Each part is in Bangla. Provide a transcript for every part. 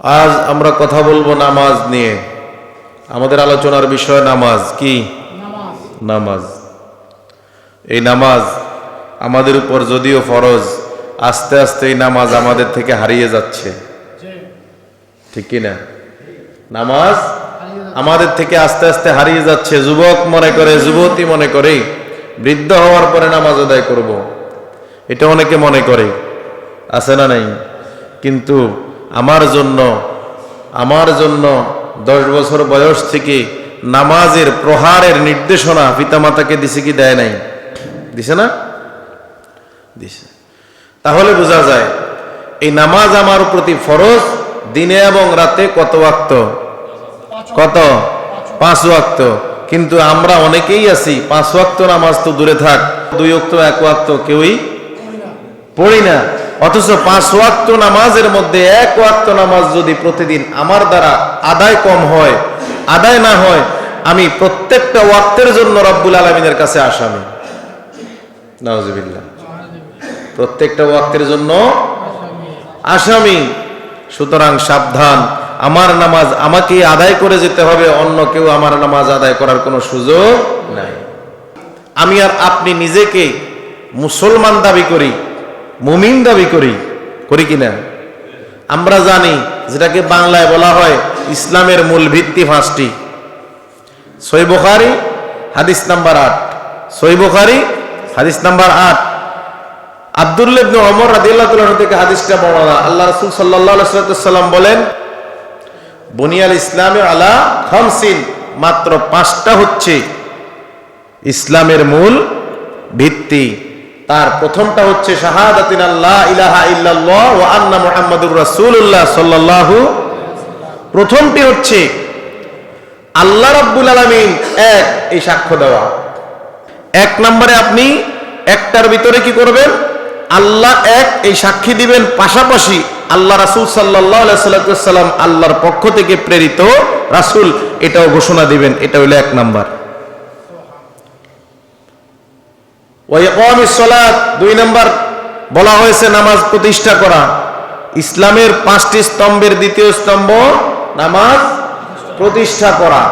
আজ আমরা কথা বলবো নামাজ নিয়ে। আমাদের আলোচনার বিষয় নামাজ। কি নামাজ? এই নামাজ আমাদের উপর যদিও ফরজ, আস্তে আস্তে এই নামাজ আমাদের থেকে হারিয়ে যাচ্ছে, ঠিক কি না? নামাজ আমাদের থেকে আস্তে আস্তে হারিয়ে যাচ্ছে। যুবক মনে করে, যুবতী মনে করে বৃদ্ধ হওয়ার পরে নামাজ আদায় করব, এটা অনেকে মনে করে, আছে না নাই? কিন্তু আমার জন্য 10 বছর বয়স থেকে নামাজের প্রহারের নির্দেশনা পিতামাতাকে দিছে কি দেয় নাই? দিছে না? দিছে। তাহলে বোঝা যায় এই নামাজ আমার প্রতি ফরজ। দিনে এবং রাতে কত ওয়াক্ত? কত? 5 ওয়াক্ত। কিন্তু আমরা অনেকেই আছি 5 ওয়াক্ত নামাজ তো দূরে থাক, 2 ওয়াক্ত 1 ওয়াক্ত কেউই পড়ি না। অথচ 5 ওয়াক্ত নামাজের মধ্যে 1 ওয়াক্ত নামাজ যদি প্রতিদিন আমার দ্বারা আদায় কম হয়, আদায় না হয়, আমি প্রত্যেকটা ওয়াক্তের জন্য রব্বুল আলামিনের কাছে আসামি। নাউজুবিল্লাহ। প্রত্যেকটা ওয়াক্তের জন্য আসামি। সুতরাং সাবধান, আমার নামাজ আমাকে আদায় করে যেতে হবে, অন্য কেউ আমার নামাজ আদায় করার কোনো সুযোগ নাই। আমি আর আপনি নিজেকে মুসলমান দাবি করি, মুমিন দাবি করি কিনা? আমরা জানি যেটাকে বাংলায় বলা হয় ইসলামের মূল ভিত্তি 5টি। সহিহ বুখারী হাদিস নাম্বার 8, সহিহ বুখারী হাদিস নাম্বার 8। আব্দুল্লাহ ইবনে ওমর রাদিয়াল্লাহু তাআলা থেকে হাদিসটা বর্ণনা। আল্লাহ রাসূল সাল্লাল্লাহু আলাইহি ওয়াসাল্লাম বলেন, বুনিয়াল ইসলামে আলা 5, মাত্র 5টা হচ্ছে ইসলামের মূল ভিত্তি। তার প্রথমটা হচ্ছে শাহাদাতিন আল্লাহ ইলাহা ইল্লাল্লাহ ওয়া আন্না মুহাম্মাদুর রাসূলুল্লাহ সাল্লাল্লাহু। প্রথমটি হচ্ছে আল্লাহ রাব্বুল আলামিন এক, এই সাক্ষ্য দেওয়া। 1 নম্বরে আপনি একটার ভিতরে কি করবেন? আল্লাহ এক, এই সাক্ষী দিবেন। পাশাপাশি আল্লাহ রাসূল সাল্লাল্লাহু আলাইহি ওয়াসাল্লাম আল্লাহর পক্ষ থেকে প্রেরিত রাসূল, এটাও ঘোষণা দিবেন। এটা হলো 1 নাম্বার। ওয়া ইকামিস সালাত, 2 নাম্বার বলা হয়েছে নামাজ প্রতিষ্ঠা করা। ইসলামের 5টি স্তম্ভের দ্বিতীয় স্তম্ভ নামাজ প্রতিষ্ঠা করা।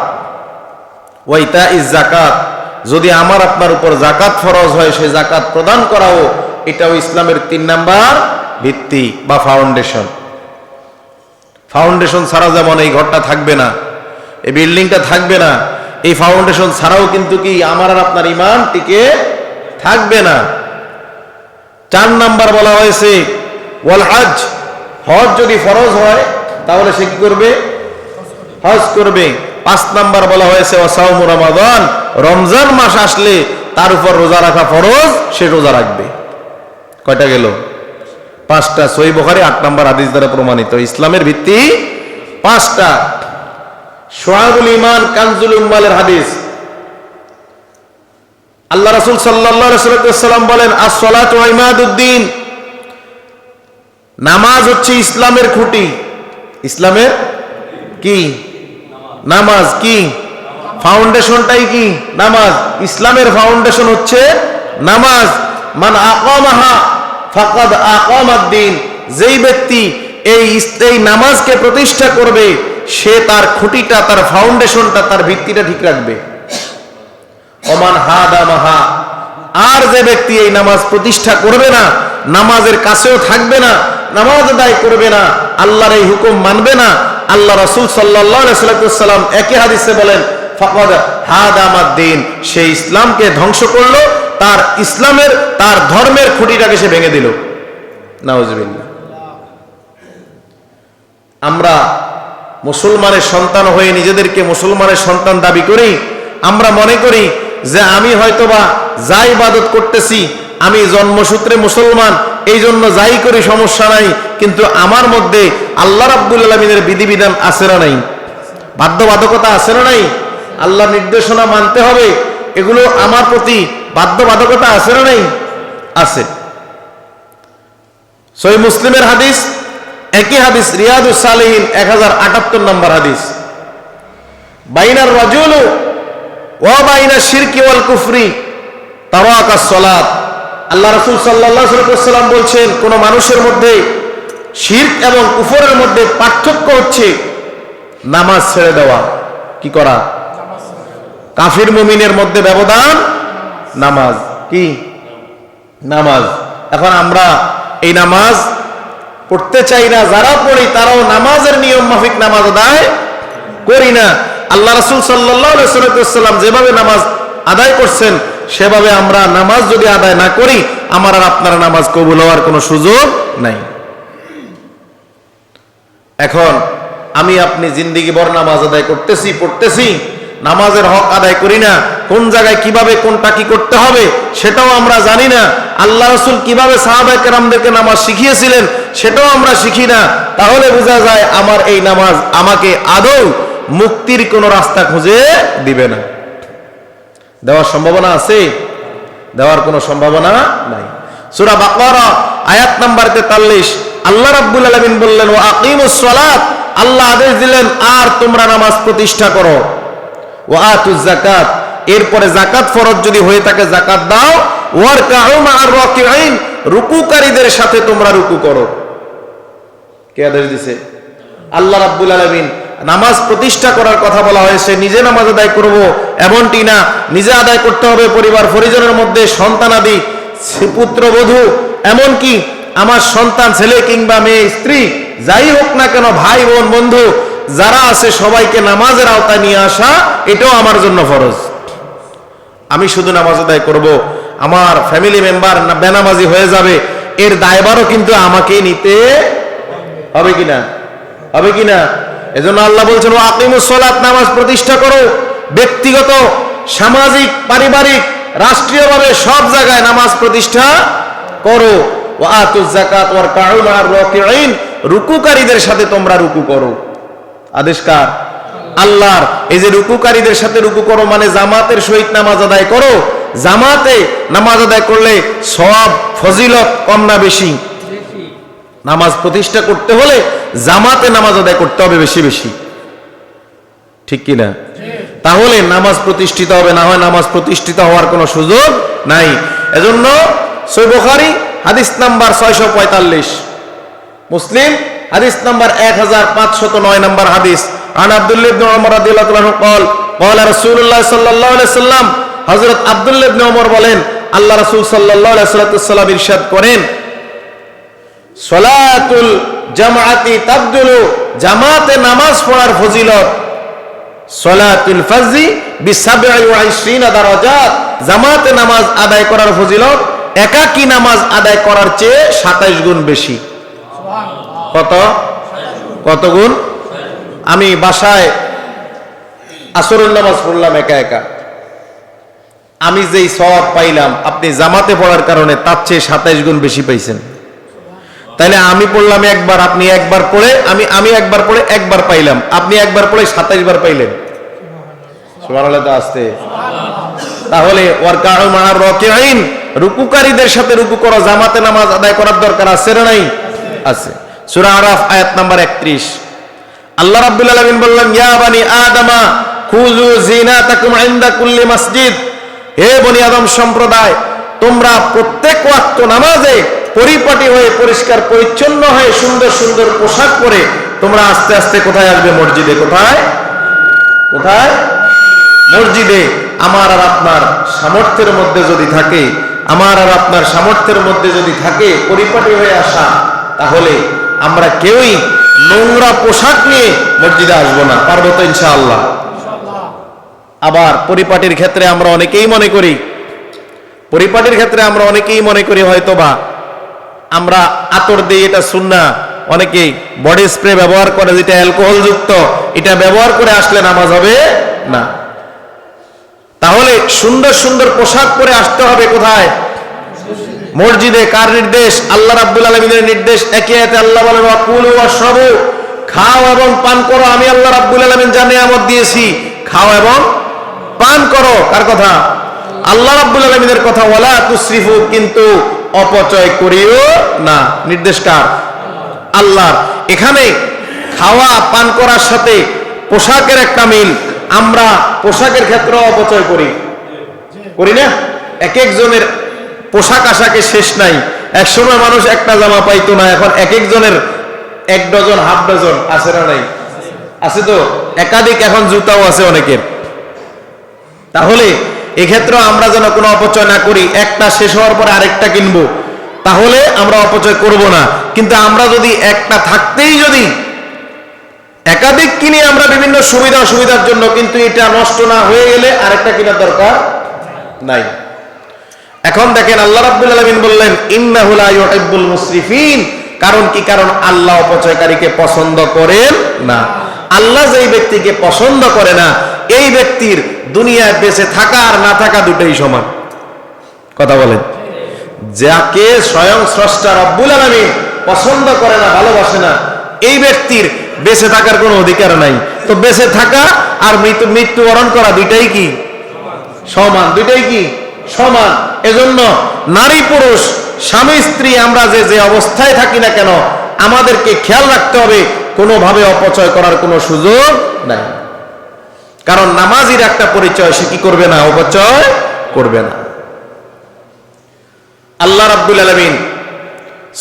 ওয়া ইতাইজ যাকাত, যদি আমার আপনার উপর যাকাত ফরজ হয়, সেই যাকাত প্রদান করাও, এটাও ইসলামের 3 নাম্বার ভিত্তি বা ফাউন্ডেশন। ফাউন্ডেশন ছাড়া যেমন এই ঘরটা থাকবে না, এই বিল্ডিংটা থাকবে না, এই ফাউন্ডেশন ছাড়াও কিন্তু কি আমার আর আপনার ঈমান টিকে থাকবে না। 4 নাম্বার বলা হয়েছে ওয়াল হজ, হজ যদি ফরজ হয় তাহলে সে কি করবে? হজ করবে। 5 নাম্বার বলা হয়েছে ওয়া সাওমু রমাদান, রমজান মাস আসলে তার উপর রোজা রাখা ফরজ, সে রোজা রাখবে। কয়টা গেল? 5টা। সহিহ বুখারী 8 নাম্বার হাদিস দ্বারা প্রমাণিত। ইসলামের ভিত্তি 5টা। শুআবুল ঈমান কানজুল উম্মালের হাদিস। আল্লাহ রাসূল সাল্লাল্লাহু আলাইহি ওয়াসাল্লাম বলেন, আস-সালাতু ইমাদুদ্দিন, নামাজ হচ্ছে ইসলামের খুঁটি। ইসলামের কি? নামাজ। কি? ফাউন্ডেশনটাই কি? নামাজ। ইসলামের ফাউন্ডেশন হচ্ছে নামাজ। মান আকামাহা ফাকাদ আকামাদ-দ্বীন, যেই ব্যক্তি এই নামাজকে প্রতিষ্ঠা করবে, সে তার খুঁটিটা, তার ফাউন্ডেশনটা, তার ভিত্তিটা ঠিক রাখবে। ওমান হাদামাহা, আর যে ব্যক্তি এই নামাজ প্রতিষ্ঠা করবে না, নামাজের কাছেও থাকবে না, নামাজ আদায় করবে না, আল্লাহর এই হুকুম মানবে না, আল্লাহ রাসূল সাল্লাল্লাহু আলাইহি ওয়াসাল্লাম একই হাদিসে বলেন, ফাকাদ হাদামাদ-দ্বীন, সে ইসলামকে ধ্বংস করলো, তার ইসলামের, তার ধর্মের খুঁটিটাকে সে ভেঙে দিল। নাউজুবিল্লাহ। আমরা মুসলমানের সন্তান হয়ে নিজেদেরকে মুসলমানের সন্তান দাবি করি। আমরা মনে করি যে আমি হয়তোবা যা ইবাদত করতেছি, আমি জন্মসূত্রে মুসলমান, এই জন্য যাই করি সমস্যা নাই। কিন্তু আমার মধ্যে আল্লাহ রাব্বুল আলামিনের বিধিবিধান আছে না নাই? বাধ্যবাধকতা আছে না নাই? আল্লাহর নির্দেশনা মানতে হবে, এগুলো আমার প্রতি বাধ্যবাধকতা আছে না নাই? আছে। সহিহ মুসলিমের হাদিস, একই হাদিস রিয়াদুস সালিহিন 1078 নম্বর হাদিস। বাইনার রাজুলু ওয়া বাইনা শিরকি ওয়াল কুফরি তারাকাস সালাত। আল্লাহ রাসূল সাল্লাল্লাহু আলাইহি ওয়াসাল্লাম বলছেন, কোন মানুষের মধ্যে শিরক এবং কুফরের মধ্যে পার্থক্য হচ্ছে নামাজ ছেড়ে দেওয়া। কি করা? কাফির মুমিনের মধ্যে ব্যবধান নামাজ। কি? নামাজ। এখন আমরা এই নামাজ পড়তে চাই না, যারা পড়ি তারাও নামাজের নিয়ম মাফিক নামাজ আদায় করি না। আল্লাহ রাসূল সাল্লাল্লাহু আলাইহি ওয়াসাল্লাম যেভাবে নামাজ আদায় করছেন সেভাবে আমরা নামাজ যদি আদায় না করি, আমার আর আপনার নামাজ কবুল হওয়ার কোনো সুযোগ নাই। এখন আমি আপনি জিন্দেগি ভর নামাজ আদায় করতেছি, পড়তেছি, নামাজের হক আদায় করি না। কোন জায়গায় কিভাবে কোনটা কি করতে হবে সেটাও আমরা জানি না। আল্লাহ রাসূল কিভাবে সাহাবায়ে কেরামদেরকে নামাজ শিখিয়েছিলেন সেটাও আমরা শিখি না। তাহলে বোঝা যায় আমার এই নামাজ আমাকে আদৌ মুক্তির কোনো রাস্তা খুঁজে দিবে না। দেওয়ার সম্ভাবনা আছে? দেওয়ার কোনো সম্ভাবনা নাই। সূরা বাকারা আয়াত নাম্বার 43 আল্লাহ রাব্বুল আলামিন বললেন, ওয়া আকিমুস সালাত, আল্লাহ আদেশ দিলেন আর তোমরা নামাজ প্রতিষ্ঠা করো। ওয়া আতুজ যাকাত, এরপরে যাকাত ফরজ যদি হয়ে থাকে যাকাত দাও। ওয়ারকাউ মা'আর রাকিঈন, রুকুকারীদের সাথে তোমরা রুকু করো। কে আদেশ দিয়েছে? আল্লাহ রাব্বুল আলামিন। নামাজ প্রতিষ্ঠা করার কথা বলা হয়েছে, নিজে নামাজ আদায় করব এমনটি না, নিজে আদায় করতে হবে, পরিবার পরিজনের মধ্যে সন্তানাদি, পুত্রবধূ, এমনকি আমার সন্তান, ছেলে কিংবা মেয়ে, স্ত্রী, যাই হোক না কেন, ভাই বোন বন্ধু যারা আছে সবাইকে নামাজের আওতায় নিয়ে আসা, এটাও আমার জন্য ফরজ। আমি শুধু নামাজ আদায় করব, আমার ফ্যামিলি মেম্বার বেনামাজি হয়ে যাবে, এর দায়ভারও কিন্তু আমাকেই নিতে হবে কিনা? হবে কিনা? এজন্য আল্লাহ বলছেন, ওয়া আকিমুস সালাত, নামাজ প্রতিষ্ঠা করো। ব্যক্তিগত, সামাজিক, পারিবারিক, রাষ্ট্রীয়ভাবে সব জায়গায় নামাজ প্রতিষ্ঠা করো। ওয়া আতুজ যাকাত ওয়ারকাউ মা'আর রাকিঈন, রুকুকারীদের সাথে তোমরা রুকু করো। আদেশ কার? আল্লাহর। এই যে রুকুকারীদের সাথে রুকু করো মানে জামাতের সহিত নামাজ আদায় করো। জামাতে নামাজ আদায় করলে সওয়াব ফজিলত কম না বেশি? নামাজ প্রতিষ্ঠা করতে হলে জামাতে নামাজ আদায় করতে হবে বেশি বেশি, ঠিক কিনা? তাহলে নামাজ প্রতিষ্ঠিত হবে, না হয় নামাজ প্রতিষ্ঠিত হওয়ার কোনো সুযোগ নাই। এজন্য সহিহ বুখারী হাদিস নাম্বার 645, মুসলিম হাদিস নাম্বার 1509 নম্বর হাদিস, আন আব্দুল্লাহ ইবনে ওমর রাদিয়াল্লাহু আনহু قال قال رسول الله সাল্লাল্লাহু আলাইহি ওয়াসাল্লাম, হযরত আব্দুল্লাহ ইবনে ওমর বলেন, আল্লাহ রাসূল সাল্লাল্লাহু আলাইহি ওয়াসাল্লাম ইরশাদ করেন, সলাতুল জামাআতি তাবদুলু, জামাতে নামাজ পড়ার ফজিলত, সলাতুল ফাজরি বি27 দারাজাত, জামাতে নামাজ আদায় করার ফজিলত একাকী নামাজ আদায় করার চেয়ে 27 গুণ বেশি। কত কত গুণ? আমি বাসায় আসরের নামাজ পড়লাম একা একা, আমি যেই সওয়াব পাইলাম আপনি জামাতে পড়ার কারণে তার চেয়ে 27 গুণ বেশি পাইছেন। তাইলে আমি পড়লাম একবার, আপনি একবার পড়ে, আমি একবার পড়ে একবার পাইলাম, আপনি একবার পড়ে 27 বার পাইলেন। সুবহানাল্লাহ। তো আসতে তাহলে ওয়ারকাউ মা'আর রাকিঈন, রুকুকারীদের সাথে রুকু করো। জামাতে নামাজ আদায় করার দরকার আছে না নাই? আছে। সূরা আরাফ আয়াত নাম্বার 31 আল্লাহ রাব্বুল আলামিন বললেন, ইয়া বানি আদমা খুযু জিনাতাকুম ইনদা কুল্লি মসজিদ, হে বনি আদম সম্প্রদায়, তোমরা প্রত্যেক ওয়াক্ত নামাজে পরিপাটি হয়ে, পরিষ্কার পরিচ্ছন্ন হয়ে, সুন্দর সুন্দর পোশাক পরে তোমরা আস্তে আস্তে কোথায় আসবে? মসজিদে। কোথায়? কোথায়? মসজিদে। আমার আর আপনার সামর্থ্যের মধ্যে যদি থাকে, আমার আর আপনার সামর্থ্যের মধ্যে যদি থাকে পরিপাটি হয়ে আসা, তাহলে আমরা কেউই নোংরা পোশাক নিয়ে মসজিদে আসবো না। পারবো তো ইনশাআল্লাহ? আবার পরিপাটির ক্ষেত্রে আমরা অনেকেই মনে করি হয়তোবা আমরা আতর দিই, এটা সুন্নাহ। অনেকেই বডি স্প্রে ব্যবহার করে যেটা অ্যালকোহল যুক্ত, এটা ব্যবহার করে আসলে নামাজ হবে না। তাহলে সুন্দর সুন্দর পোশাক পরে আসতে হবে কোথায়? মসজিদে। কার নির্দেশ? আল্লাহ রাব্বুল আলামিনের নির্দেশ। একই আয়াতে আল্লাহ বলেন, ওয়াকুলু ওয়াশরাবু, খাও এবং পান করো, আমি আল্লাহ রাব্বুল আলামিন যা নিয়ামত দিয়েছি, খাও এবং পান করো। কার কথা? আল্লাহ রাব্বুল আলামিনের কথা। ওয়ালা তুসরিফু, কিন্তু অপচয় করিও না। নির্দেশ কার? আল্লাহর। এখানে খাওয়া পান করার সাথে পোশাকের একটা মিল। আমরা পোশাকের ক্ষেত্রে অপচয় করি না? এক একজনের পোশাক আশাকে শেষ নাই। একসময় মানুষ একটা জামা পাইতো না, এখন এক একজনের এক ডজন, হাফ ডজন আছে না নাই? আছে তো, একাধিক এখন জুতাও আছে অনেকের। তাহলে এক্ষেত্রে আমরা যেন কোনো অপচয় না করি, একটা শেষ হওয়ার পরে আরেকটা কিনবো, তাহলে আমরা অপচয় করব না। কিন্তু আমরা যদি একটা থাকতেই যদি একাধিক কিনে আমরা বিভিন্ন সুবিধা অসুবিধার জন্য, কিন্তু এটা নষ্ট না হয়ে গেলে আরেকটা কেনার দরকার নাই। এখন দেখেন আল্লাহ রাব্বুল আলামিন বললেন ইন্নাহু লা ইউহিব্বুল মুসরিফিন। কারণ কি? কারণ আল্লাহ অপচয়কারীকে পছন্দ করেন না। আল্লাহ যেই ব্যক্তিকে পছন্দ করে না, এই ব্যক্তির দুনিয়ায় বেঁচে থাকা আর না থাকা দুটোই সমান। কথা বলেন, যাকে স্বয়ং স্রষ্টা রব্বুল আলামিন পছন্দ করে না, ভালোবাসে না, এই ব্যক্তির বেঁচে থাকার কোনো অধিকার নাই। তো বেঁচে থাকা আর মৃত্যুবরণ করা দুইটাই কি সমান? দুইটাই কি সমান? এজন্য নারী পুরুষ, স্বামী স্ত্রী, আমরা যে যে অবস্থায় থাকি না কেন, আমাদেরকে খেয়াল রাখতে হবে কোনোভাবে অপচয় করার কোনো সুযোগ নাই। কারণ নামাজির একটা পরিচয়, সে কি করবে না? অপচয় করবে না। আল্লাহ রাব্বুল আলামিন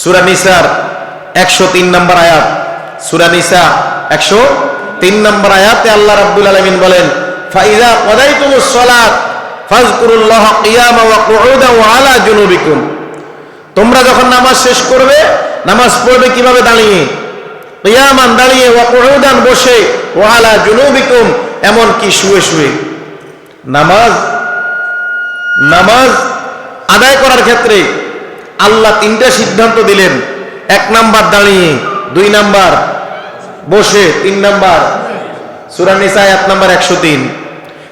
সূরা নিসার 103 নম্বর আয়াত, সূরা নিসা 103 নম্বর আয়াতে আল্লাহ রাব্বুল আলামিন বলেন ফাইযা কাদাইতুমুস সালাত ফাযকুরুল্লাহা কিয়ামা ওয়া কুউদান ওয়া আলা জুনুবিকুম। তোমরা যখন নামাজ শেষ করবে, নামাজ পড়বে কিভাবে? দাঁড়িয়ে, কিয়ামান দাঁড়িয়ে, ওয়া কুউদান বসে, ওয়া আলা জুনুবিকুম এমন কি শুয়ে শুয়ে। নামাজ আদায় করার ক্ষেত্রে আল্লাহ তিনটা সিদ্ধান্ত দিলেন। 1 নাম্বার দাঁড়িয়ে, 2 নাম্বার বসে, 3 নাম্বার সূরা নিসা আয়াত নাম্বার 103।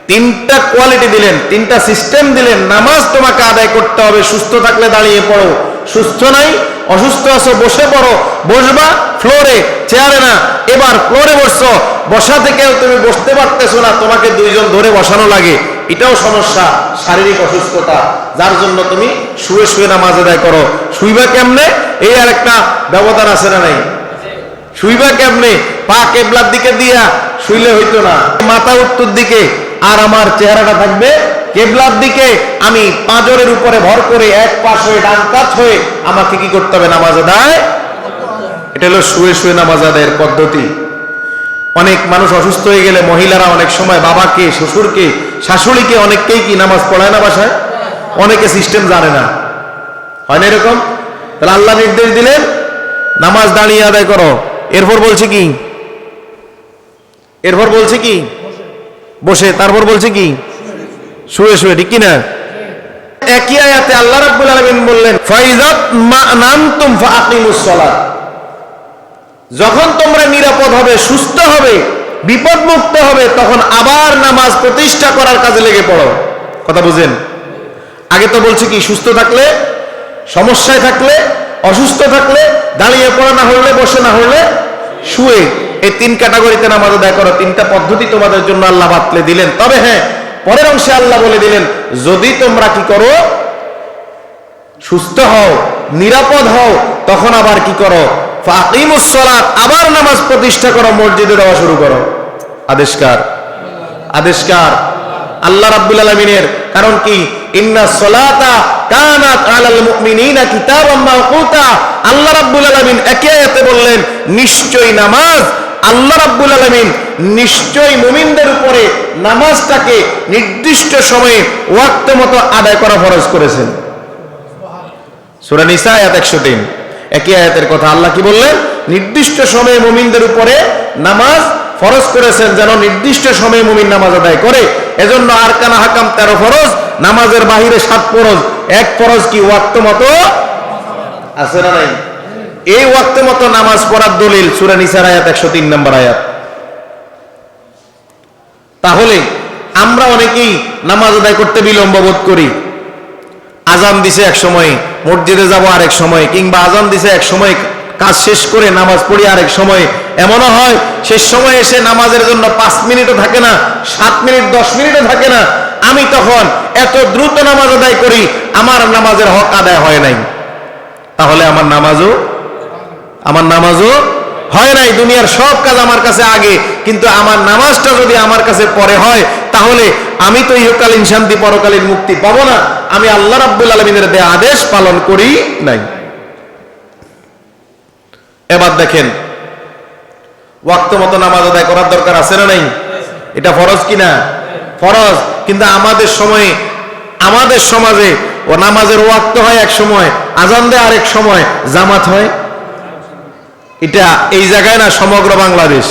তিনটা কোয়ালিটি দিলেন, তিনটা সিস্টেম দিলেন। নামাজ তোমাকে আদায় করতে হবে। সুস্থ থাকলে দাঁড়িয়ে পড়ো, সুস্থ নাই, অসুস্থ আছো বসে পড়ো। বসবা ফ্লোরে, চেয়ারে না। এবার ফ্লোরে বসছো, বসা থেকেও তুমি বসতে পারতেছো না, তোমাকে 2 জন ধরে বসানো লাগে, এটাও সমস্যা, শারীরিক অসুস্থতা, যার জন্য তুমি শুয়ে শুয়ে নামাজ আদায় করো। শুইবা কেমনে? এই আর একটা ব্যবধান আছে না নাই? শুইবা কেমনে? পা কেবলার দিকে দিয়া শুইলে হইতো না, মাথা উত্তর দিকে আর আমার চেহারাটা থাকবে কেবলার দিকে। আমি পাঁজরের উপরে ভর করে এক পাশ হয়ে ডান কাত হয়ে আমাকে কি করতে হবে? নামাজ আদায়। এটা হলো শুয়ে শুয়ে নামাজ আদায়ের পদ্ধতি। অনেক মানুষ অসুস্থ হয়ে গেলে মহিলারা অনেক সময় বাবাকে, শ্বশুরকে, শাশুড়িকে অনেককেই কি নামাজ পড়ায় না বাসায়? অনেকে সিস্টেম জানে না, হয় না এরকম? তাহলে আল্লাহ নির্দেশ দিলেন নামাজ দাঁড়িয়ে আদায় করো। এরপর বলছে কি? এরপর বলছে কি? বসে। তারপর বলছে কি? শুয়ে শুয়ে, ঠিক কি না? একই আয়াতে আল্লাহ রাব্বুল আলামিন বললেন ফাইযাত মা'নানতুম ফাআকিমুস সালাত। যখন তোমরা নিরাপদ হবে, সুস্থ হবে, বিপদমুক্ত হবে, তখন আবার নামাজ প্রতিষ্ঠা করার কাজে লেগে পড়ো। কথা বুঝেন? আগে তো বলছে কি? সুস্থ থাকলে, সমস্যায় থাকলে, অসুস্থ থাকলে দাঁড়িয়ে পড়া, না হলে বসে, না হলে শুয়ে। এই 3 ক্যাটাগরিতে নামাজ আদায় করো। 3টা পদ্ধতি তোমাদের জন্য আল্লাহ বাতলে দিলেন। তবে হ্যাঁ, পরের অংশে আল্লাহ বলে দিলেন যদি তোমরা কি করো? সুস্থ হও, নিরাপদ হও, তখন আবার কি করো? ফাকিমুস সালাত, আবার নামাজ প্রতিষ্ঠা করো, মসজিদে যাওয়া শুরু করো। আদেশকার? আদেশকার আল্লাহ রাব্বুল আলামিনের। কারণ কি? ইন্নাস সালাতা কানাত আলাল মুমিনিনা কিতাবাম মাওকুতা। আল্লাহ রাব্বুল আলামিন একই আয়াতে বললেন নিশ্চয়ই নামাজ, আল্লাহ রাব্বুল আলামিন নিশ্চয়ই মুমিনদের উপরে নামাজটাকে নির্দিষ্ট সময়ে ওয়াক্ত মতো আদায় করা ফরজ করেছেন। সূরা নিসা আয়াত 103, একই আয়াতের কথা। আল্লাহ কি বললেন? নির্দিষ্ট সময়ে মুমিনদের উপরে নামাজ ফরজ করেছেন, যেন নির্দিষ্ট সময়ে মুমিন নামাজ আদায় করে। এজন্য আরকানা হাকাম 13 ফরজ, নামাজের বাহিরে 7 ফরজ। 1 ফরজ কি? ওয়াক্ত মতো আছে না নাই? এই ওয়াক্ত মতো নামাজ পড়ার দলিল সূরা নিসার আয়াত 103 নম্বর আয়াত। তাহলে আমরা অনেকেই নামাজ আদায় করতে বিলম্ব বোধ করি। আজান দিছে এক সময়, মসজিদে যাব আরেক সময়, কিংবা আজান দিছে এক সময়, কাজ শেষ করে নামাজ পড়ি আরেক সময়। এমনও হয় শেষ সময় এসে নামাজের জন্য 5 মিনিটও থাকে না, 7 মিনিট 10 মিনিটও থাকে না। আমি তখন এত দ্রুত নামাজ আদায় করি, আমার নামাজের হক আদায় হয় নাই। তাহলে আমার নামাজও হয় নাই। দুনিয়ার সব কাজ আমার কাছে আগে, কিন্তু আমার নামাজটা যদি আমার কাছে পরে হয়, তাহলে আমি তো ইহকালীন শান্তি, পরকালীন মুক্তি পাবো না। আমি আল্লাহ রাব্বুল আলামিনের দেয়া আদেশ পালন করি নাই। এবার দেখেন ওয়াক্ত মতো নামাজ আদায় করার দরকার আছে না নাই? এটা ফরজ কিনা? ফরজ। কিন্তু আমাদের সময়ে, আমাদের সমাজে ও নামাজের ওয়াক্ত হয় এক সময়, আজান দেয় আরেক সময়, জামাত হয়। এটা এই জায়গায় না, সমগ্র বাংলাদেশ।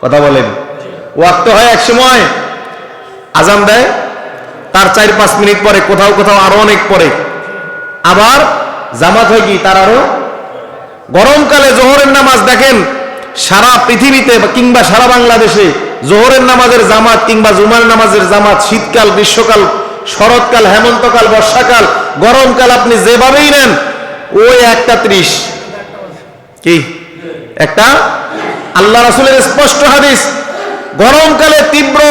কথা বলেন। ওয়াক্ত হয় এক সময়, আজান দেয় তার 4-5 মিনিট পরে, কোথাও কোথাও আরো অনেক পরে, আবার জামাত হয় কি তার আরো। গরমকালে জোহরের নামাজ দেখেন সারা পৃথিবীতে কিংবা সারা বাংলাদেশে জোহরের নামাজের জামাত কিংবা জুমার নামাজের জামাত, শীতকাল, গ্রীষ্মকাল, শরৎকাল, হেমন্তকাল, বর্ষাকাল, গরমকাল, আপনি যেভাবেই নেন ওই 1:30 কি একটা। আল্লাহ রাসূলের স্পষ্ট হাদিস, গরমকালে তীব্র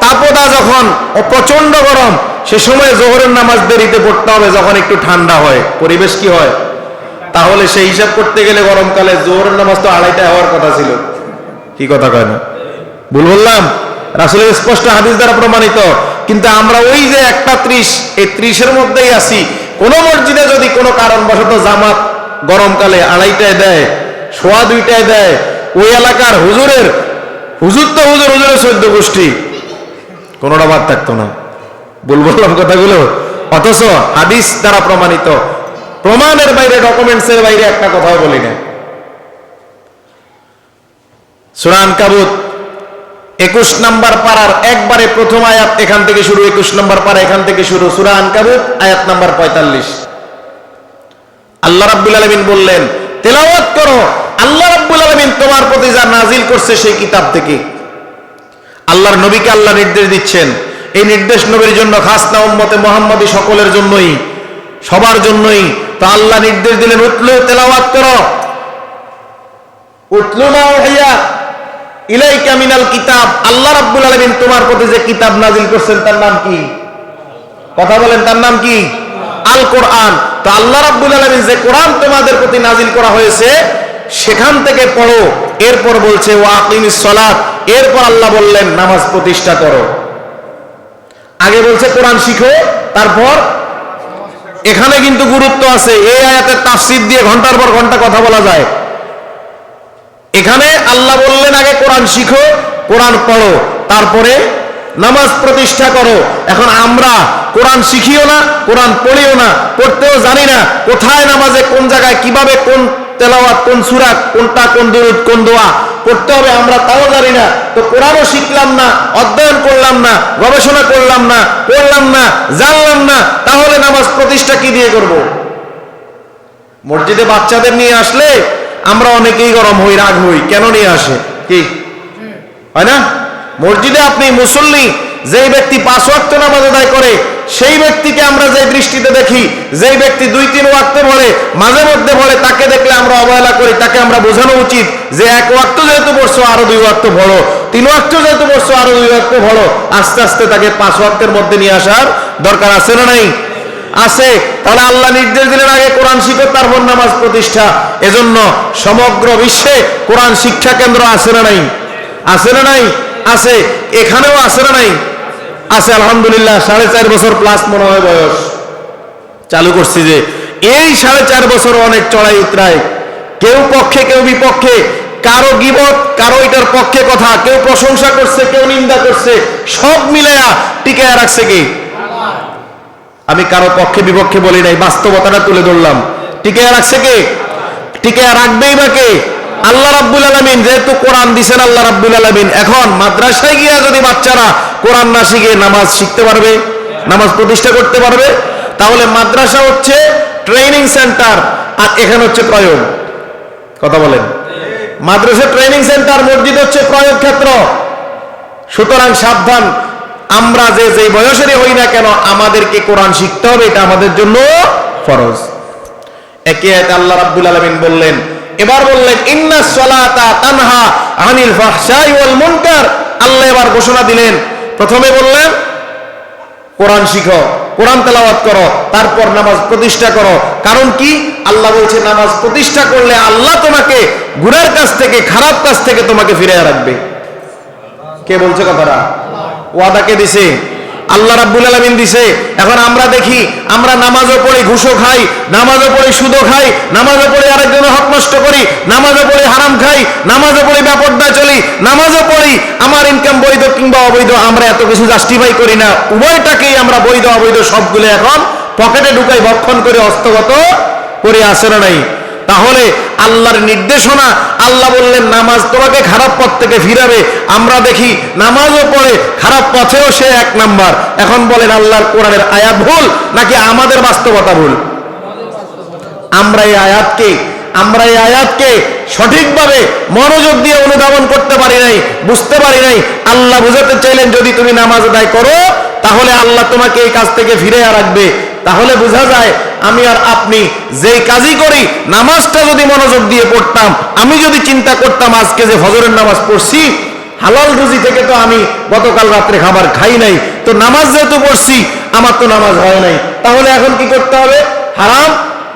তাপদা যখন ও প্রচন্ড গরম, সে সময় জোহরের নামাজ দেরিতে পড়তে হবে, যখন একটু ঠান্ডা হয়, পরিবেশ কি হয়। তাহলে সেই হিসাব করতে গেলে গরমকালে জোহরের নামাজ তো 2:30টায় হওয়ার কথা ছিল। কি কথা কয় না? ভুল বললাম? রাসূলের স্পষ্ট হাদিস দ্বারা প্রমাণিত। কিন্তু আমরা ওই যে 1:30, এই 30-এর মধ্যেই আছি। কোন মসজিদে যদি কোনো কারণবশত জামাত গরমকালে 2:30টায় দেয়, 2:15টায় দেয়, ওই এলাকার হুজুর তো হুজুরের 14 গোষ্ঠী, কোনোটা বাদ থাকতো না। ভুল বললাম কথাগুলো? অথচ হাদিস দ্বারা প্রমাণিত, প্রমাণের বাইরে, ডকুমেন্টসের বাইরে একটা কথাও বলি না। সূরা আনকাবুত 21 নম্বর পারার একবারে প্রথম আয়াত এখান থেকে শুরু, 21 নম্বর পারা এখান থেকে শুরু। সূরা আনকাবুত আয়াত নাম্বার 45। আল্লাহ রাব্বুল আলামিন বললেন, তেলাওয়াত করো। আল্লাহ রাব্বুল আলামিন তোমার প্রতি যা নাজিল করছে সেই কিতাব থেকে। আল্লাহর নবীকে আল্লাহ নির্দেশ দিচ্ছেন। এই নির্দেশ নবীর জন্য খাস না, উম্মতে মুহাম্মাদী সকলের জন্যই, সবার জন্যই। তো আল্লাহ নির্দেশ দিলেন, উতলু, তেলাওয়াত করো। উতলু মা উহিয়া ইলাইকা মিনাল কিতাব। আল্লাহ রাব্বুল আলামিন তোমার প্রতি যে কিতাব নাজিল করছেন তার নাম কি? কথা বলেন, তার নাম কি? আল কোরআন। তো আল্লাহ রাব্বুল আলামিন যে কোরআন তোমাদের প্রতি নাজিল করা হয়েছে সেখান থেকে পড়ো। এরপর বলছে ওয়া আকিমিস সালাত। এরপর আল্লাহ বললেন নামাজ প্রতিষ্ঠা করো। আগে বলছে কোরআন শিখো, তারপর এখানে কিন্তু গুরুত্ব আছে। এই আয়াতের তাফসীর দিয়ে ঘন্টার পর ঘন্টা কথা বলা যায়। এখানে আল্লাহ বললেন আগে কোরআন শিখো, কোরআন পড়ো, তারপরে নামাজ প্রতিষ্ঠা করো। এখন আমরা কোরআন শিখিও না, কোরআন পড়িও না, পড়তেও জানি না, কোথায় নামাজে কোন জায়গায় কিভাবে কোন তেলাওয়াত, কোন সূরা, কোনটা কোন দুরূদ, কোন দোয়া পড়তে হবে আমরা তাও জানি না। তো কোরআনও শিখলাম না, অধ্যয়ন করলাম না, গবেষণা করলাম না, পড়লাম না, জানলাম না, তাহলে নামাজ প্রতিষ্ঠা কি দিয়ে করব? মসজিদে বাচ্চাদের নিয়ে আসলে আমরা অনেকেই গরম হই, রাগ হই, কেন নিয়ে আসে, কি হয় না? মসজিদে আপনি মুসল্লি, যেই ব্যক্তি 5 ওয়াক্ত নামাজ আদায় করে সেই ব্যক্তিকে আমরা যে দৃষ্টিতে দেখি, যেই ব্যক্তি 2-3 ওয়াক্ত পড়ে, মাঝে মধ্যে পড়ে, তাকে দেখলে আমরা অবহেলা করি। তাকে আমরা বোঝানো উচিত যে 1 ওয়াক্ত যেহেতু পড়ছো আরো 2 ওয়াক্ত পড়ো, 3 ওয়াক্ত যেহেতু পড়ছো আরো 2 ওয়াক্ত পড়ো। আস্তে আস্তে তাকে 5 ওয়াক্তের মধ্যে নিয়ে আসার দরকার আছে না নাই? আছে। তাহলে আল্লাহ নির্দেশ দিলেন আগে কোরআন শিখো, তারপর নামাজ প্রতিষ্ঠা। এজন্য সমগ্র বিশ্বে কোরআন শিক্ষা কেন্দ্র আছে না নাই? আছে না নাই? আছে। এখানেও আছে না নাই? আছে। আলহামদুলিল্লাহ 4.5 বছর প্লাস মনে হয় বয়স চালু করছি। যে এই 4.5 বছর অনেক চড়াই উতরাই, কেউ পক্ষে কেউ বিপক্ষে, কারো গীবত, কারো এটার পক্ষে কথা, কেউ প্রশংসা করছে, কেউ নিন্দা করছে, সব মিলায়া টিকায়া রাখছে কি? আমি কারো পক্ষে বিপক্ষে বলি নাই, বাস্তবতাটা তুলে ধরলাম। টিকায়া রাখছে কে? টিকায়া রাখবেই বা কে? আল্লাহ রাব্বুল আলামিন। যেহেতু কোরআন দিবেন আল্লাহ রাব্বুল আলামিন, এখন মাদ্রাসায় গিয়া যদি বাচ্চারা কোরআন না শিখে নামাজ শিখতে পারবে, নামাজ প্রতিষ্ঠা করতে পারবে? তাহলে মাদ্রাসা হচ্ছে ট্রেনিং সেন্টার, আর এখানে হচ্ছে প্রয়োগ। কথা বলেন। মাদ্রাসা ট্রেনিং সেন্টার, মসজিদ হচ্ছে প্রয়োগ ক্ষেত্র। সুতরাং সাবধান, আমরা যে যে বয়সেরই হই না কেন আমাদেরকে কোরআন শিখতে হবে, এটা আমাদের জন্য ফরজ। একই আয়াতে আল্লাহ রাব্বুল আলামিন বললেন, এবার বললেন ইন্নাস সালাতা তানহা আনিল ফাহশাই ওয়াল মুনকার। আল্লাহ এবার ঘোষণা দিলেন, প্রথমে বললেন কোরআন শিখো, কোরআন তেলাওয়াত করো, তারপর নামাজ প্রতিষ্ঠা করো। কারণ কি? আল্লাহ বলছে নামাজ প্রতিষ্ঠা করলে আল্লাহ তোমাকে গুনার কাছ থেকে, খারাপ কাজ থেকে তোমাকে ফিরিয়ে রাখবে। কে বলছে কথাটা? ওয়াদা কে দিছে? আল্লাহ রাব্বুল আলামিন দিছে। এখন আমরা দেখি, আমরা নামাজও পড়ি, ঘুষও খাই, নামাজও পড়ি, সুদও খাই, নামাজও পড়ি, আরেকজনের হক নষ্ট করি, নামাজও পড়ি, হারাম খাই, নামাজও পড়ি, বেপরদা চলি, নামাজও পড়ি, আমার ইনকাম বৈধ কিংবা অবৈধ, আমরা এত কিছু জাস্টিফাই করি না। উভয়টাকেই আমরা বৈধ অবৈধ সবগুলো এখন পকেটে ঢুকাই, ভক্ষণ করে হস্তগত করে আসে না নাই? তাহলে আল্লাহর নির্দেশনা, আল্লাহ বললেন নামাজ তোমাকে খারাপ পথ থেকে ফিরাবে। আমরা দেখি নামাজও পড়ে, খারাপ পথেও সে এক নাম্বার। এখন বলেন আল্লাহর কোরআনের আয়াত ভুল নাকি আমাদের বাস্তবতা ভুল? আমরা এই আয়াতকে সঠিকভাবে মনোযোগ দিয়ে অনুধাবন করতে পারি নাই, বুঝতে পারি নাই। আল্লাহ বুঝাতে চাইলেন যদি তুমি নামাজ আদায় করো তাহলে আল্লাহ তোমাকে এই কাজ থেকে ফিরে রাখবে। তাহলে বোঝা যায় আমি আর আপনি যেই কাজই করি, নামাজটা যদি মনোযোগ দিয়ে পড়তাম, আমি যদি চিন্তা করতাম আজকে যে ফজরের নামাজ পড়ছি, হালাল রুজি থেকে তো আমি গতকাল রাত্রে খাবার খাই নাই, তো নামাজ যেহেতু পড়ছি আমার তো নামাজ হয় নাই, তাহলে এখন কি করতে হবে? হারাম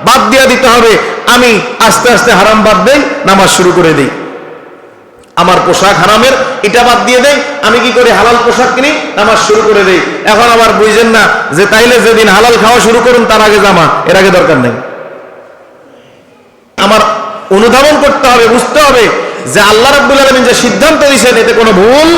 বাদ দিয়ে দিতে হবে। আমি আস্তে আস্তে হারাম বাদ দেই, নামাজ শুরু করে দিই। আমার পোশাক হারামের, এটা বাদ দিয়ে দেই, আমি কি করি? হালাল পোশাক কিনি, নামাজ শুরু করে দেই। এখন আবার বুঝেন না যে তাইলে যেদিন হালাল খাওয়া শুরু করুন তার আগে জামা, এর আগে দরকার নেই। আমার অনুধাবন করতে হবে, বুঝতে হবে যে আল্লাহ রাব্বুল আলামিন যে সিদ্ধান্ত দিয়েছেন এতে কোনো ভুল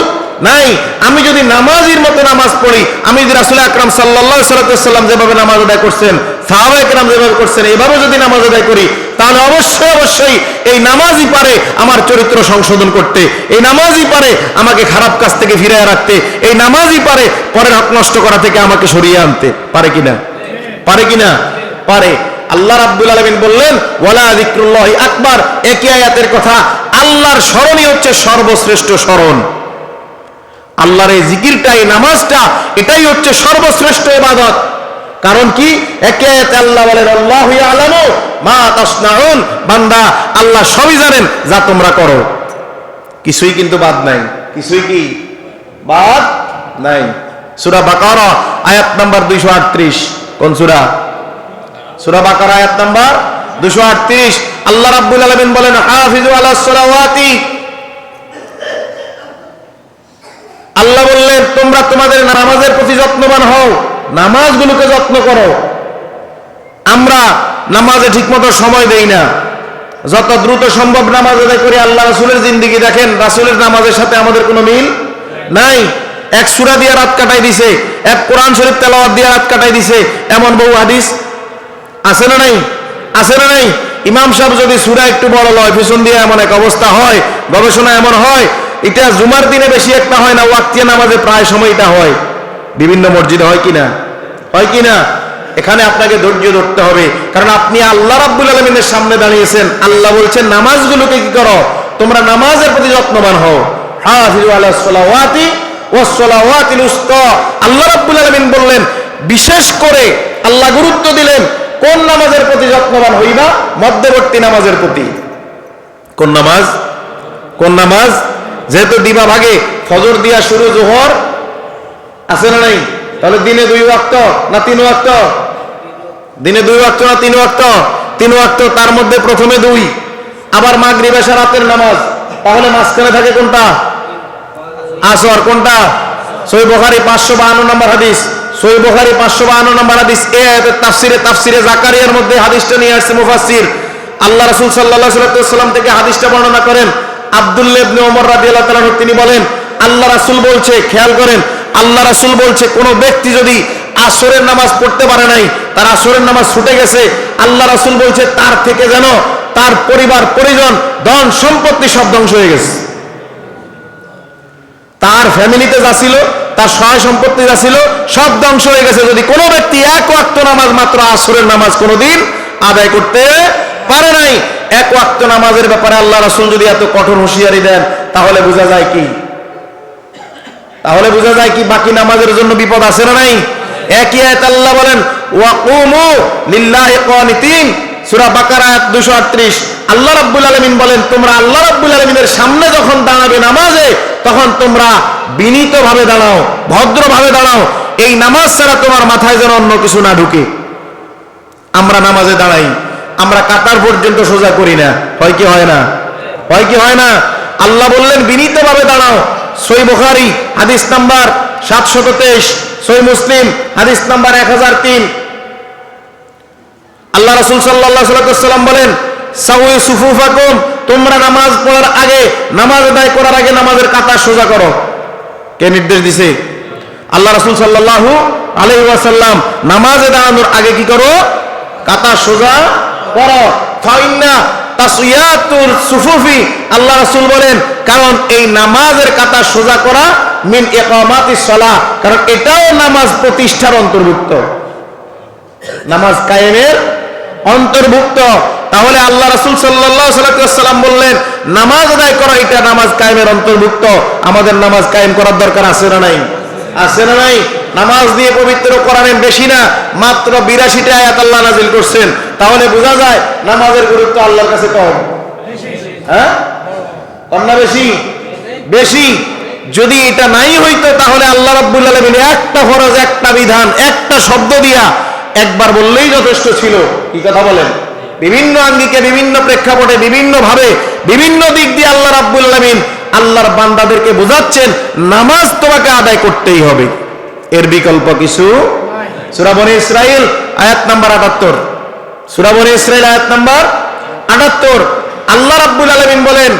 নাই। আমি যদি নামাজের মতো নামাজ পড়ি, আমি যদি রাসূল আকরাম সাল্লাল্লাহু আলাইহি ওয়াসাল্লাম যেভাবে নামাজ আদায় করছেন, সাহাবায়ে কেরাম যেভাবে করছেন, এভাবে যদি নামাজ আদায় করি, তাহলে অবশ্যই এই নামাজই পারে আমার চরিত্র সংশোধন করতে, এই নামাজই পারে আমাকে খারাপ কাজ থেকে ফিরিয়ে রাখতে, এই নামাজই পারে পরের হক নষ্ট করা থেকে আমাকে সরিয়ে আনতে। পারে কিনা? পারে কিনা? পারে। আল্লাহ রাব্বুল আলামিন বললেন ওয়ালা যিকরুল্লাহি আকবার। একই আয়াতের কথা, আল্লাহর স্মরণই হচ্ছে সর্বশ্রেষ্ঠ স্মরণ। আল্লাহর এই জিকিরটা, এই নামাজটা, এটাই হচ্ছে সর্বশ্রেষ্ঠ ইবাদত। কারণ কি? একই আয়াতে আল্লাহ বলেন আল্লাহু ইয়ালামু মা তাসনাউন। বান্দা, আল্লাহ সবই জানেন যা তোমরা করো। কিছুই কিন্তু বাদ নাই, কিছুই কি বাদ নাই। সূরা বাকারা আয়াত নাম্বার 238। কোন সূরা? সূরা বাকারা আয়াত নাম্বার 238। আল্লাহ রাব্বুল আলামিন বলেন হাফিজু আলাস সালাওয়াতি। আল্লাহ বললেন তোমরা তোমাদের নামাজের প্রতি যত্নবান হও, নামাজগুলোকে যত্ন করো। আমরা নামাজে ঠিকমতো সময় দেই না, যত দ্রুত সম্ভব নামাজ আদায় করি। আল্লাহ রাসূলের জিন্দেগি দেখেন, রাসূলের নামাজের সাথে আমাদের কোনো মিল নাই। এক সূরা দিয়ে রাত কাটাই দিছে, এক কোরআন শরীফ তেলাওয়াত দিয়ে রাত কাটাই দিছে, এমন বহু হাদিস আছে না নাই? আছে না নাই? ইমাম সাহেব যদি সূরা একটু বড় লয়, পিছন দিয়ে এমন এক অবস্থা হয়, গবেষণা এমন হয়, এটা জুমার দিনে বেশি একটা হয় না, ওয়াক্তিয়া নামাজে প্রায় সময় এটা হয়। বিভিন্ন মসজিদে হয় কিনা? হয় কিনা? এখানে আপনাকে ধৈর্য ধরতে হবে, কারণ আপনি আল্লাহ রাব্বুল আলামিনের সামনে দাঁড়িয়েছেন। আল্লাহ বলছেন নামাজগুলোকে কি করো? তোমরা নামাজের প্রতি যত্নবান হও। হাফিজু আলাস সালাওয়াতি ওয়াস সালাওয়াতিল উসতা। আল্লাহ রাব্বুল আলামিন বললেন, বিশেষ করে আল্লাহ গুরুত্ব দিলেন কোন নামাজের প্রতি যত্নবান হইবা? মধ্যবর্তী নামাজের প্রতি। কোন নামাজ? কোন নামাজ? যেহেতু দিবা ভাগে, ফজর দিয়া শুরু, জোহর আছে না নাই? তাহলে দিনে 2 ওয়াক্ত না 3 ওয়াক্ত? দিনে 2 ওয়াক্ত না 3 ওয়াক্ত? 3 ওয়াক্ত, তার মধ্যে প্রথমে 2, আবার মাগরিব এশা রাতের নামাজ। তাহলে মাঝখানে থাকে কোনটা? আসর। কোনটা? সহিহ বুখারী 552 নম্বর হাদিস। সহিহ বুখারী 552 নম্বর হাদিস। এই আয়াতের তাফসিরে জাকারিয়ার মধ্যে হাদিসটা নিয়ে আসছে মুফাসসির। আল্লাহ রাসূল সাল্লাল্লাহু আলাইহি ওয়াসাল্লাম থেকে হাদিসটা বর্ণনা করেন আব্দুল্লাহ ইবনে ওমর রাদিয়াল্লাহু তাআলা আনহু। তিনি বলেন আল্লাহ রাসূল বলছে, খেয়াল করেন, আল্লাহ রাসূল বলছে কোন ব্যক্তি যদি আসরের নামাজ পড়তে পারে নাই, তার আসরের নামাজ ছুটে গেছে, আল্লাহ রাসূল বলছে তার থেকে যেন তার পরিবার পরিজন, ধন সম্পত্তি সব ধ্বংস হয়ে গেছে। তার ফ্যামিলিতে যা ছিল, তার সহায় সম্পত্তি যা ছিল, সব ধ্বংস হয়ে গেছে যদি কোনো ব্যক্তি এক ওয়াক্ত নামাজ, মাত্র আসরের নামাজ কোনোদিন আদায় করতে পারে নাই। এক ওয়াক্ত নামাজের ব্যাপারে আল্লাহ রাসূল যদি এত কঠোর হুঁশিয়ারি দেন, তাহলে বোঝা যায় কি? তাহলে বোঝা যায় কি বাকি নামাজের জন্য বিপদ আছে না নাই? একই আয়াত আল্লাহ বলেন ওয়াকুমু লিল্লাহি কানিতিন। সূরা বাকারা আয়াত 238। আল্লাহ রাব্বুল আলামিন বলেন তোমরা আল্লাহ রাব্বুল আলামিনের সামনে যখন দাঁড়াবে নামাজে, তখন তোমরা বিনীতভাবে দাঁড়াও, ভদ্রভাবে দাঁড়াও। এই নামাজ ছাড়া তোমার মাথায় যেন অন্য কিছু না ঢুকে। আমরা নামাজে দাঁড়াই, আমরা কাতার পর্যন্ত সোজা করি না, হয় কি হয় না? হয় কি হয় না? আল্লাহ বললেন বিনীতভাবে দাঁড়াও। সহিহ বুখারী হাদিস নাম্বার 723, সহিহ মুসলিম হাদিস নাম্বার 1003। আল্লাহ রাসূল সাল্লাল্লাহু আলাইহি ওয়াসাল্লাম বলেন, সাউই সুফুফাকুম, তোমরা নামাজ পড়ার আগে, নামাজ আদায় করার আগে নামাজের কাতার সোজা করো। কে নির্দেশ দিছে? আল্লাহ রাসূল সাল্লাল্লাহু আলাইহি ওয়াসাল্লাম। নামাজে দাঁড়ানোর আগে কি করো? কাতার সোজা করো। ফাইন্না তাসইয়াতুর সুফুফি, আল্লাহ রাসূল বলেন, কারণ এই নামাজের কাতার সোজা করা মিন ইকামাতিস সালাহ, কারণ এটাও নামাজ প্রতিষ্ঠার অন্তর্ভুক্ত, নামাজ কায়েমের অন্তর্ভুক্ত। তাহলে আল্লাহ রাসূল সাল্লাল্লাহু আলাইহি ওয়াসাল্লাম বললেন, নামাজ আদায় করা এটা নামাজ কায়েমের অন্তর্ভুক্ত। আমাদের নামাজ কায়েম করার দরকার আছে না নাই? আছে না নাই? নামাজ দিয়ে পবিত্র কোরআনে বেশি না, মাত্র 82টা আয়াত আল্লাহ নাযিল করছেন। তাহলে বোঝা যায় নামাজের গুরুত্ব আল্লাহর কাছে কম। হ্যাঁ, কম না বেশি? বেশি। যদি এটা নাই হইতো তাহলে আল্লাহ রাব্বুল আলামিন একটা ফরজ, একটা বিধান, একটা শব্দ দিয়া একবার বললেই যথেষ্ট ছিল। কি কথা বলেন? বিভিন্ন আঙ্গিকে, বিভিন্ন প্রেক্ষাপটে, বিভিন্ন ভাবে, বিভিন্ন দিক দিয়ে আল্লাহ রাব্বুল আলামিন আল্লাহর বান্দাদেরকে বোঝাচ্ছেন নামাজ তোমাকে আদায় করতেই হবে, এর বিকল্প কিছু নাই। সূরা বনী ইসরাইল আয়াত নাম্বার 78, সূরা বনী ইসরাইল আয়াত নাম্বার 78, আল্লাহ রাব্বুল আলামিন বলেন,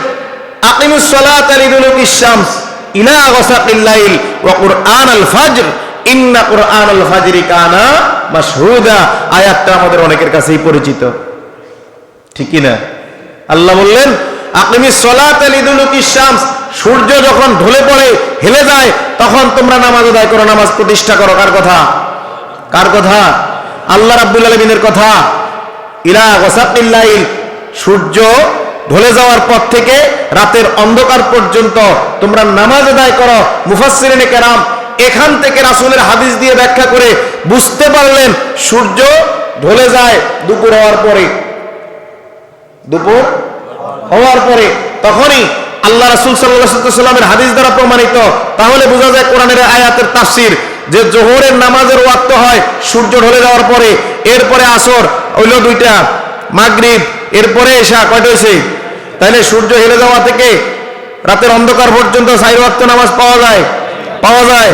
আকিমুস সালাতা লিদুলুকিশ শামস ইলা গাসাকিল লাইল ওয়া কুরআনাল ফাজর ইন্না কুরআনাল ফাজরি কানা মাশহুদা। আয়াতটা আমাদের অনেকের কাছেই পরিচিত, ঠিক কি না? আল্লাহ বললেন, আকিমিস সালাতা লিদুলুকিশ শামস, সূর্য যখন ঢলে পড়ে, হেলে যায়, তখন তোমরা নামাজ আদায় করো, নামাজ প্রতিষ্ঠা করো। কার কথা? কার কথা? আল্লাহ রাব্বুল আলামিনের কথা। ইলা গাসাকিল লাইল, সূর্য ঢলে যাওয়ার পর থেকে রাতের অন্ধকার পর্যন্ত তোমরা নামাজ আদায় করো। মুফাসসিরিনে কেরাম এখান থেকে রাসূলের হাদিস দিয়ে ব্যাখ্যা করে বুঝতে পারলেন সূর্য ঢলে যায় দুপুর হওয়ার পরে, দুপুর হওয়ার পরে, তখনই আল্লাহ রাসূল সাল্লাল্লাহু আলাইহি ওয়াসাল্লামের হাদিস দ্বারা প্রমাণিত। তাহলে বোঝা যায় কোরআনের আয়াতের তাফসীর যে জোহরের নামাজের ওয়াক্ত হয় সূর্য ঢলে যাওয়ার পরে, এরপরে আসর হইল 2টা, মাগরিব, এরপরে এশা, কয়টা হয়েছে? তাহলে সূর্য হেলে যাওয়া থেকে রাতের অন্ধকার পর্যন্ত 4 ওয়াক্ত নামাজ পাওয়া যায়, পাওয়া যায়।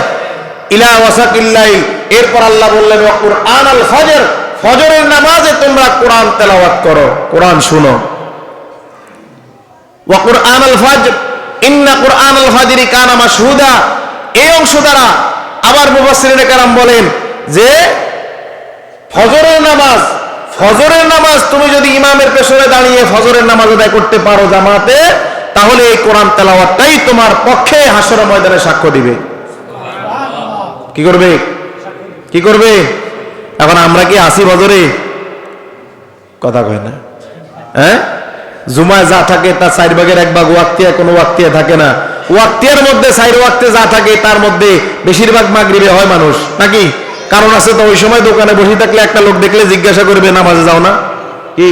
ইলা ওয়াসাকিল লাইল, এরপর আল্লাহ বললেন, ওয়া কুরআনাল ফজর, ফজরের নামাজে তোমরা কোরআন তেলাওয়াত করো, কোরআন শুনো। ওয়া কুরআনাল ফাজর ইন্না কুরআনাল ফাজরি কানা মাশহুদা। এই অংশ দ্বারা আবার মুফাসসিরিনে কেরাম বলেন যে ফজরের নামাজ, ফজরের নামাজ তুমি যদি ইমামের পেছনে দাঁড়িয়ে ফজরের নামাজ আদায় করতে পারো জামাতে, তাহলে এই কোরআন তেলাওয়াতটাই তোমার পক্ষে হাসর ময়দানে সাক্ষ্য দিবে। কি করবে? কি করবে? এখন আমরা কি আসি ফজরে? কথা কয় না। হ্যাঁ, জুমায় যা থাকে তার 4 ভাগের 1 ভাগ ওয়াক্তিয়া, কোনো ওয়াক্তিয়া থাকে না। ওয়াক্তিয়ার মধ্যে 4 ওয়াক্তে যা থাকে তার মধ্যে বেশিরভাগ মাগরিবে হয় মানুষ, নাকি? কারণ আছে তো, ওই সময় দোকানে বসে থাকলে একটা লোক দেখলে জিজ্ঞাসা করবে, নামাজে যাও না কি?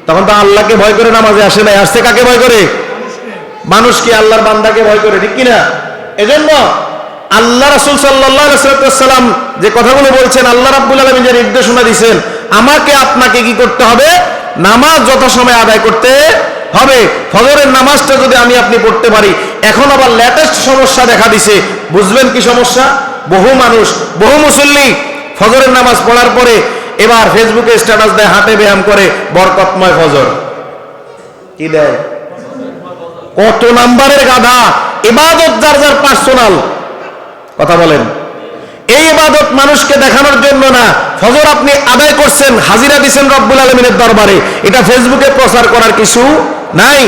তখন তো আল্লাহকে ভয় করে নামাজে আসে নাই, আসছে কাকে ভয় করে? মানুষকে, আল্লাহর বান্দাকে ভয় করে, ঠিক কিনা? এজন্য আল্লাহ রাসূল সাল্লাল্লাহু আলাইহি ওয়াসাল্লাম যে কথাগুলো বলছেন, আল্লাহ রাব্বুল আলামিন যে নির্দেশনা দিয়েছেন, আমাকে আপনাকে কি করতে হবে? নামাজ যথাসময়ে আদায় করতে হবে। ফজরের নামাজটা যদি আমি আপনি পড়তে পারি। এখন আবার লেটেস্ট সমস্যা দেখা দিছে, বুঝবেন কি সমস্যা? বহু মানুষ, বহু মুসল্লি ফজরের নামাজ পড়ার পরে এবার ফেসবুকে স্ট্যাটাস দেয়, হাঁটে ব্যায়াম করে, বরকতময় ফজর। কি দেয়? কত নাম্বারের গাধা! ইবাদত যার যার পার্সোনাল। কথা বলেন, এই ইবাদত মানুষকে দেখানোর জন্য না। ফজর আপনি আদায় করছেন, হাজিরা দিচ্ছেন রব্বুল আলামিনের দরবারে, এটা ফেসবুকে প্রচার করার কিছু নাই।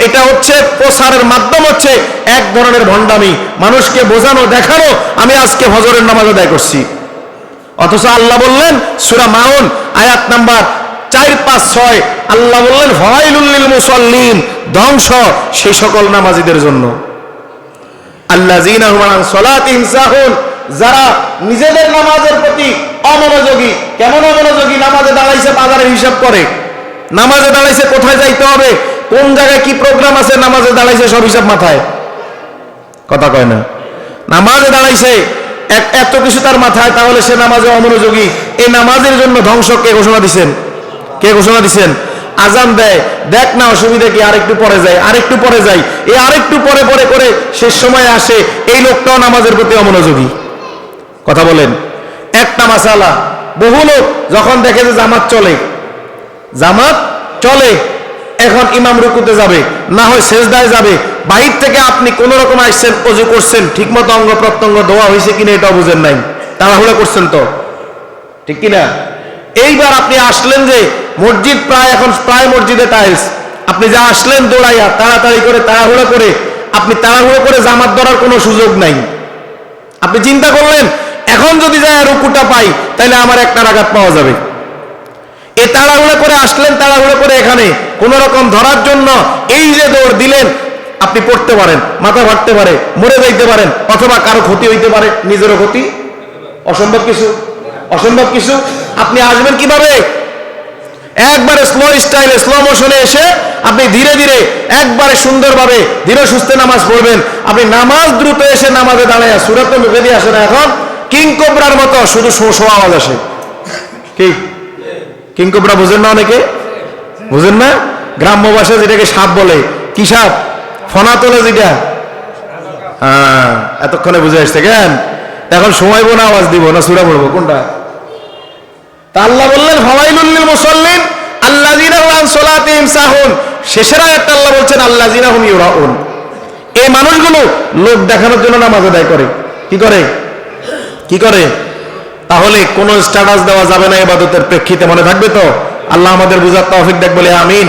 এটা হচ্ছে প্রচারের মাধ্যম, হচ্ছে এক ধরনের ভণ্ডামি, মানুষকে বোঝানো, দেখানো আমি আজকে ফজরের নামাজ আদায় করছি। অথচ আল্লাহ বললেন সূরা মাউন আয়াত নাম্বার 4, 5, 6, আল্লাহ বললেন, ফাওয়াইলুল লিল মুসাল্লিন, ধ্বংস সেই সকল নামাজীদের জন্য। আল্লাযীনা হুম আন সালাতিহিম সাহুন, যারা নিজেদের নামাজের প্রতি অমনোযোগী। কেমন অমনোযোগী? নামাজে দাঁড়াইছে বাজারের হিসাব করে, নামাজে দাঁড়াইছে কোথায় যাইতে হবে, কোন জায়গায় কি প্রোগ্রাম আছে, নামাজে দাঁড়াইছে সব হিসাব মাথায়। কথা কয় না? নামাজে দাঁড়াইছে এত কিছু তার মাথায়, তাহলে সে নামাজে অমনোযোগী। এই নামাজের জন্য ধ্বংস কে ঘোষণা দিচ্ছেন? কে ঘোষণা দিচ্ছেন? আজান দেয়, দেখ না অসুবিধা কি, আরেকটু পরে যায়, আরেকটু পরে যায়, এই আরেকটু পরে পরে করে শেষ সময় আসে, এই লোকটাও নামাজের প্রতি অমনোযোগী। কথা বলেন। একটা মাসালা, বহু লোক যখন দেখে যে জামাত চলে, এখন ইমাম রুকুতে যাবে, না হয় সেজদায় যাবে, বাহির থেকে আপনি কোন রকম আসছেন, ওযু করছেন, ঠিকমতো অঙ্গ প্রত্যঙ্গ ধোয়া হয়েছে কিনা এটা বুঝেন নাই, তাড়াহুড়া করছেন তো, ঠিক কিনা? এইবার আপনি আসলেন যে মসজিদ এখন প্রায় মসজিদে টাইলস, আপনি যা আসলেন দৌড়াইয়া তাড়াতাড়ি করে তাড়াহুড়া করে, আপনি তাড়াহুড়ো করে জামাত ধরার কোনো সুযোগ নাই। আপনি চিন্তা করলেন এখন যদি যায় রুকুটা পাই তাহলে আমার একটা রাকাত পাওয়া যাবে। এই তাড়াহুড়ো করে আসলেন, তাড়াহুড়ো করে এখানে কোন রকম ধরার জন্য এই যে দৌড় দিলেন, আপনি পড়তে পারেন, মাথা ফাটতে পারে, মরে যাইতে পারেন, অথবা কারো ক্ষতি হইতে পারে, নিজেরও ক্ষতি। অসম্ভব কিছু। আপনি আসবেন কিভাবে? একবারে স্লো স্টাইলে, স্লো মোশনে এসে আপনি ধীরে ধীরে একবারে সুন্দরভাবে ধীরে সুস্থে নামাজ পড়বেন। আপনি নামাজ দ্রুত এসে নামাজে দাঁড়ায় সূরা তো মুখে দিয়ে আসে না, এখন কিং কোবরার মতো শুধু শো আওয়াজ আসে। কি কিং কোবরা বুঝেন না? অনেকে বুঝেন না। গ্রাম্য ভাষায় যেটাকে সাপ বলে, কি সাপ? ফনা তোলে যেটা। হ্যাঁ, এতক্ষণে বুঝে আসছে কেন? এখন সময় বোনা আওয়াজ দিব না সূরা পড়বো কোনটা? তা আল্লাহ বললেন ফাওয়াইলুল লিল মুসাল্লিন আল্লাযিনা হুম আন সালাতিহিম সাহুন। শেষের আয়াতটা আল্লাহ বলছেন আল্লাযিনা হুম ইউরাউন। এই মানুষগুলো লোক দেখানোর জন্য নামাজ আদায় করে। কি করে? তাহলে কোন স্ট্যাটাস দেওয়া যাবে না ইবাদতের প্রেক্ষিতে, মনে থাকবে তো? আল্লাহ আমাদের বুঝার তৌফিক দেখ বলে আমিন।